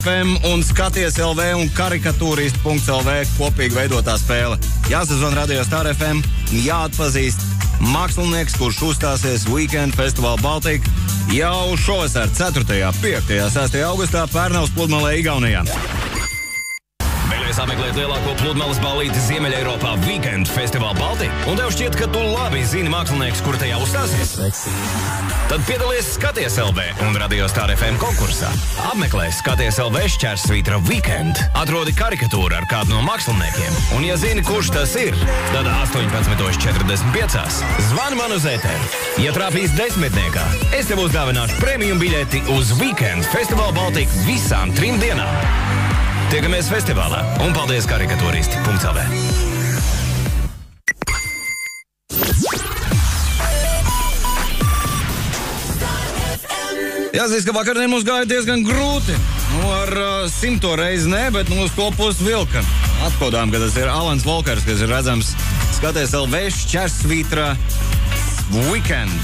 FM un Skaties LV un karikatūristi.lv kopīgi veidotā spēle. Jāsazvan radio Star FM, jāatpazīst mākslinieks, kurš uzstāsies Weekend Festival Baltika jau šovasar 4., 5., 6. augustā Pērnavas pludmalē Igaunijā. Vēlies apmeklēt lielāko pludmales ballīti Ziemeļeiropā Weekend Festival Baltika, un tev šķiet, ka tu labi zini mākslinieks, kur tajā uzstāsies? Tad piedalies Skaties LV un Radio Star FM konkursā. Apmeklē Skaties LV /Weekend. Atrodi karikatūru ar kādu no māksliniekiem, un ja zini, kurš tas ir, tad 18:45 zvani man uz ēteru. Ja trāpīs 10. es tev uzdāvināšu premium biļeti uz Weekend Festival Baltika visām 3 dienām. Tiekamies festivālā un paldies karikatūristi.lv. Jāsaka, ka vakardien mums gāja diezgan grūti. Ar 100. reizi ne, bet uz to pusi vilka. Atkodām, ka tas ir Alans Volkers, kas ir redzams Skaties LV /Weekend.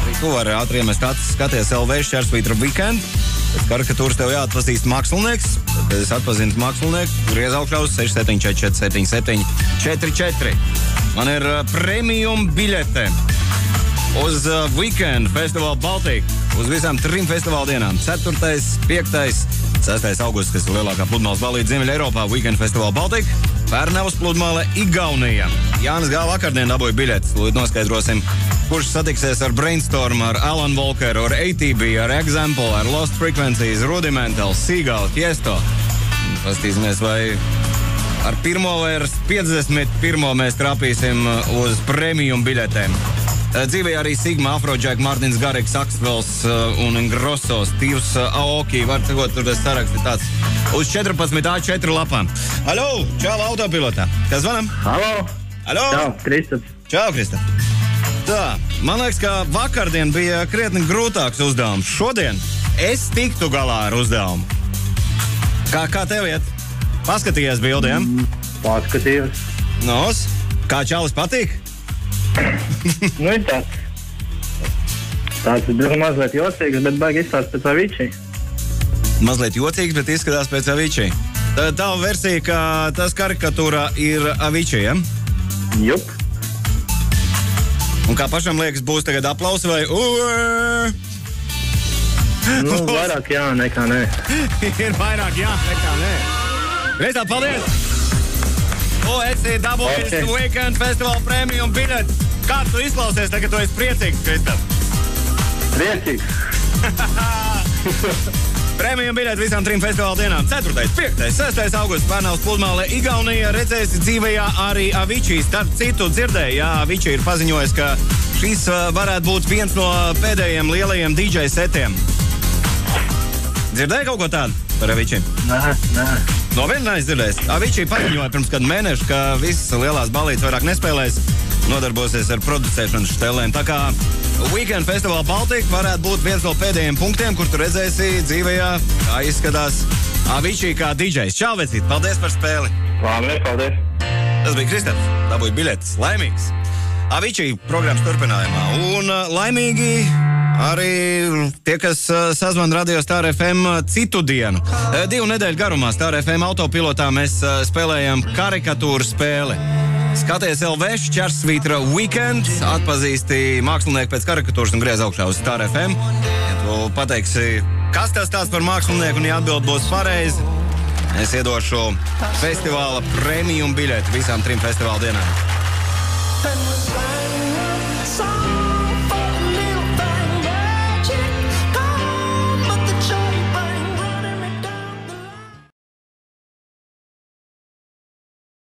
Arī tu vari ātri iemest acis Skaties LV /Weekend. Pēc karikatūras tev jāatpazīst mākslinieks. Tad es atpazīstu mākslinieku, griez augšā uz 6744 7744. Man ir premium biļete uz Weekend Festival Baltika. Uz visām 3 festivāla dienām. 4., 5., 6. augusts, kas ir lielākā pludmales ballīte Ziemeļeiropā, Weekend Festival Baltika, Pērnavas pludmale Igaunijā. Jānis Gā vakardien dabūja biļetes. Lūdzu noskaidrosim, kurš satiksies ar Brainstorm, ar Alan Walkeru, ar ATB, ar Example, ar Lost Frequencies, Rudimental, Seagull, Tiesto. Pastīsimies, vai ar 1. vai ar 51. mēs trāpīsim uz premium biļetēm. Dzīvē arī Sigma, Afrojack, Mārtiņš Garīgs, Aksvels un Grosso, Stīvs Aoki. Var cikot, tur tas saraksts ir tāds uz 14 A4 lapām. Alo, čau, autopilotā. Kas zvanam? Halo. Alo. Čau, Kristap. Čau, Kristap. Tā, man liekas, ka vakardien bija krietni grūtāks uzdevums. Šodien es tiktu galā ar uzdevumu. Kā tev iet? Paskatījies bildiem? Paskatījos. Nos, kā čalis patīk? Nu, ir tāds. Tāds ir mazliet jocīgs, bet baigi izstāst pēc Avicii. Mazliet jocīgs, bet izskatās pēc Avicii. Tad tava versija, ka tas karikatūrā ir Avicii, ja? Jup. Un kā pašam liekas, būs tagad aplausi vai Nu, vairāk jā, nekā nē. Ir vairāk jā, nekā nē. Kristap, paldies! Tu esi dabūjis Weekend Festival Premium biļeti. Kā tu izklausies, tagad tu esi priecīgs, Kristap? Priecīgs. Premium biļeti visām 3 festivāla dienām. 4., 5., 6. augusts Pērnavas pludmalē Igaunijā. Redzēsi dzīvējā arī Avicii. Starp citu dzirdēju, jā, Avicii ir paziņojis, ka šis varētu būt viens no pēdējiem lielajiem DJ setiem. Dzirdēji kaut ko tādu par Avicii? Nē. No viena neesmu dzirdējis. Avicii paziņoja pirms kādu mēnešu, ka visas lielās ballītes vairāk nespēlēs, nodarbosies ar producēšanas štēlēm. Tā kā Weekend Festival Baltika varētu būt viens no pēdējiem punktiem, kur tu redzēsi dzīvējā, kā izskatās Avicii kā DJs. Čau, vecīt, paldies par spēli. Labi, paldies. Tas bija Kristaps, dabūja biļetes, laimīgs. Avicii programmas turpinājumā un laimīgi arī tie, kas sazvan Radio Star FM citu dienu. 2 nedēļu garumā Star FM autopilotā mēs spēlējam karikatūru spēli. Skaties LV /Weekend, atpazīsti mākslinieku pēc karikatūras un griez augšā uz Star FM. Ja tu pateiksi, kas tas tāds par mākslinieku, un ja atbild būs pareizi, es iedošu festivāla premium biļeti visām 3 festivāla dienām.